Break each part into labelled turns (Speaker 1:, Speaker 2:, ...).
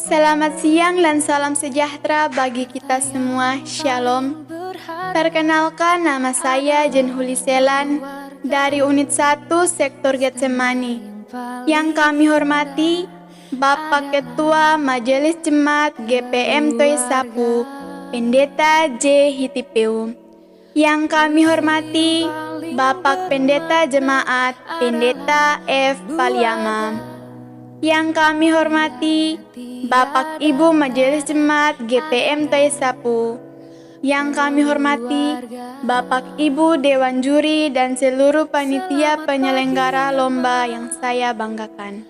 Speaker 1: Selamat siang dan salam sejahtera bagi kita semua. Shalom. Perkenalkan, nama saya Jen Huli Selan dari Unit 1 Sektor Getsemani. Yang kami hormati Bapak Ketua Majelis Jemaat GPM Toi Sapu, Pendeta J. Hitipeu. Yang kami hormati Bapak Pendeta Jemaat Pendeta F. Paliama. Yang kami hormati Bapak Ibu Majelis Jemaat GPM Toi Sapu. Yang kami hormati Bapak Ibu Dewan Juri dan seluruh panitia penyelenggara lomba yang saya banggakan.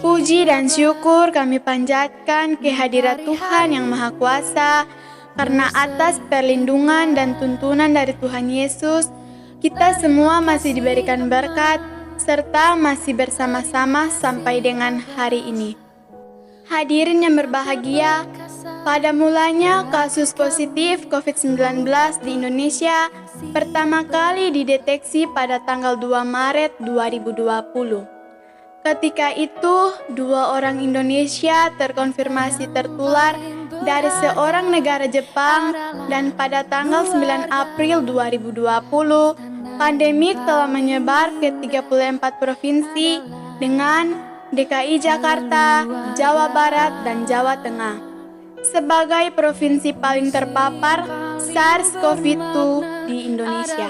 Speaker 1: Puji dan syukur kami panjatkan kehadirat Tuhan yang Maha Kuasa, karena atas perlindungan dan tuntunan dari Tuhan Yesus, kita semua masih diberikan berkat serta masih bersama-sama sampai dengan hari ini. Hadirin yang berbahagia, pada mulanya kasus positif COVID-19 di Indonesia pertama kali dideteksi pada tanggal 2 Maret 2020. Ketika itu, 2 orang Indonesia terkonfirmasi tertular dari seorang negara Jepang, dan pada tanggal 9 April 2020, pandemik telah menyebar ke 34 provinsi dengan DKI Jakarta, Jawa Barat, dan Jawa Tengah. Sebagai provinsi paling terpapar SARS-CoV-2 di Indonesia.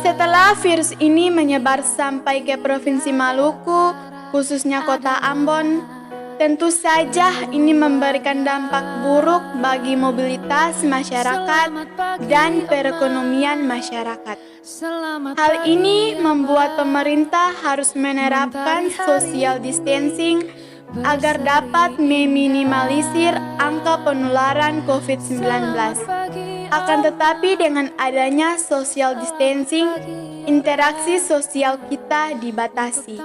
Speaker 1: Setelah virus ini menyebar sampai ke Provinsi Maluku, khususnya kota Ambon, tentu saja ini memberikan dampak buruk bagi mobilitas masyarakat dan perekonomian masyarakat. Hal ini membuat pemerintah harus menerapkan social distancing agar dapat meminimalisir angka penularan COVID-19. Akan tetapi dengan adanya social distancing, interaksi sosial kita dibatasi.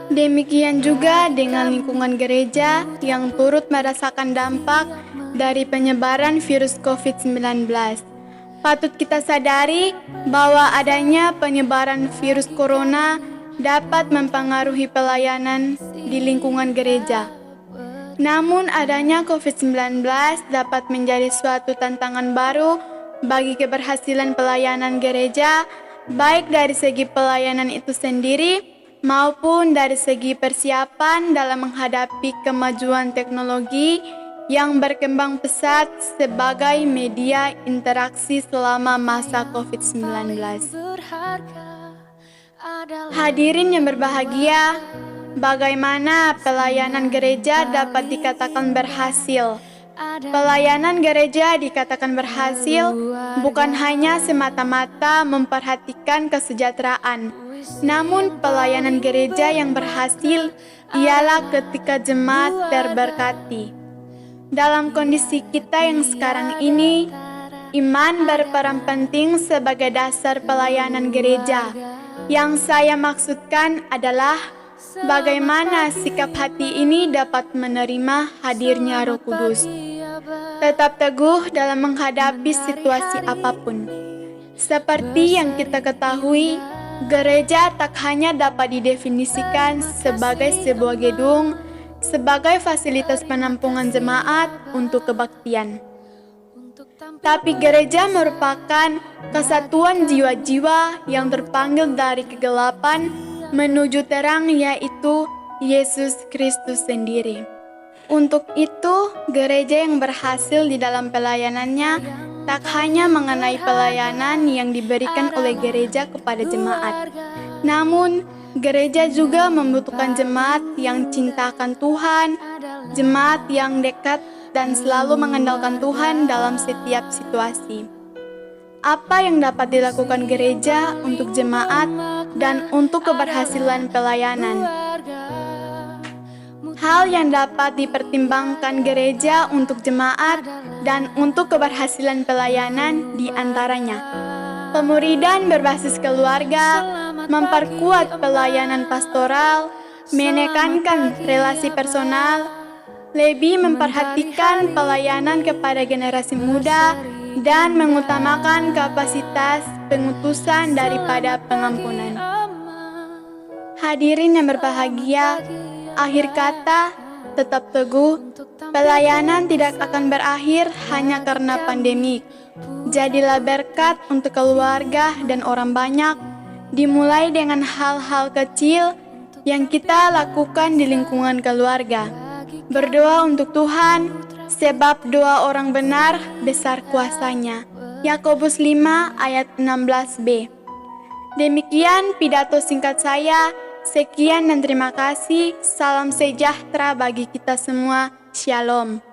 Speaker 1: Demikian juga dengan lingkungan gereja yang turut merasakan dampak dari penyebaran virus COVID-19. Patut kita sadari bahwa adanya penyebaran virus corona dapat mempengaruhi pelayanan di lingkungan gereja. Namun adanya COVID-19 dapat menjadi suatu tantangan baru bagi keberhasilan pelayanan gereja, baik dari segi pelayanan itu sendiri maupun dari segi persiapan dalam menghadapi kemajuan teknologi yang berkembang pesat sebagai media interaksi selama masa COVID-19. Hadirin yang berbahagia, bagaimana pelayanan gereja dapat dikatakan berhasil? Pelayanan gereja dikatakan berhasil bukan hanya semata-mata memperhatikan kesejahteraan, namun pelayanan gereja yang berhasil ialah ketika jemaat terberkati. Dalam kondisi kita yang sekarang ini, iman berperan penting sebagai dasar pelayanan gereja. Yang saya maksudkan adalah bagaimana sikap hati ini dapat menerima hadirnya Roh Kudus. Tetap teguh dalam menghadapi situasi apapun. Seperti yang kita ketahui, gereja tak hanya dapat didefinisikan sebagai sebuah gedung, sebagai fasilitas penampungan jemaat untuk kebaktian. Tapi gereja merupakan kesatuan jiwa-jiwa yang terpanggil dari kegelapan menuju terang, yaitu Yesus Kristus sendiri. Untuk itu, gereja yang berhasil di dalam pelayanannya tak hanya mengenai pelayanan yang diberikan oleh gereja kepada jemaat, namun gereja juga membutuhkan jemaat yang cintakan Tuhan, jemaat yang dekat dan selalu mengandalkan Tuhan dalam setiap situasi. Apa yang dapat dilakukan gereja untuk jemaat dan untuk keberhasilan pelayanan? Hal yang dapat dipertimbangkan gereja untuk jemaat dan untuk keberhasilan pelayanan diantaranya: pemuridan berbasis keluarga, memperkuat pelayanan pastoral, menekankan relasi personal, lebih memperhatikan pelayanan kepada generasi muda, dan mengutamakan kapasitas pengutusan daripada pengampunan. Hadirin yang berbahagia, Akhir kata, tetap teguh, pelayanan tidak akan berakhir hanya karena pandemik. Jadilah berkat untuk keluarga dan orang banyak, dimulai dengan hal-hal kecil yang kita lakukan di lingkungan keluarga. Berdoa untuk Tuhan, sebab doa orang benar besar kuasanya. Yakobus 5 ayat 16b. Demikian pidato singkat saya. Sekian dan terima kasih. Salam sejahtera bagi kita semua. Shalom.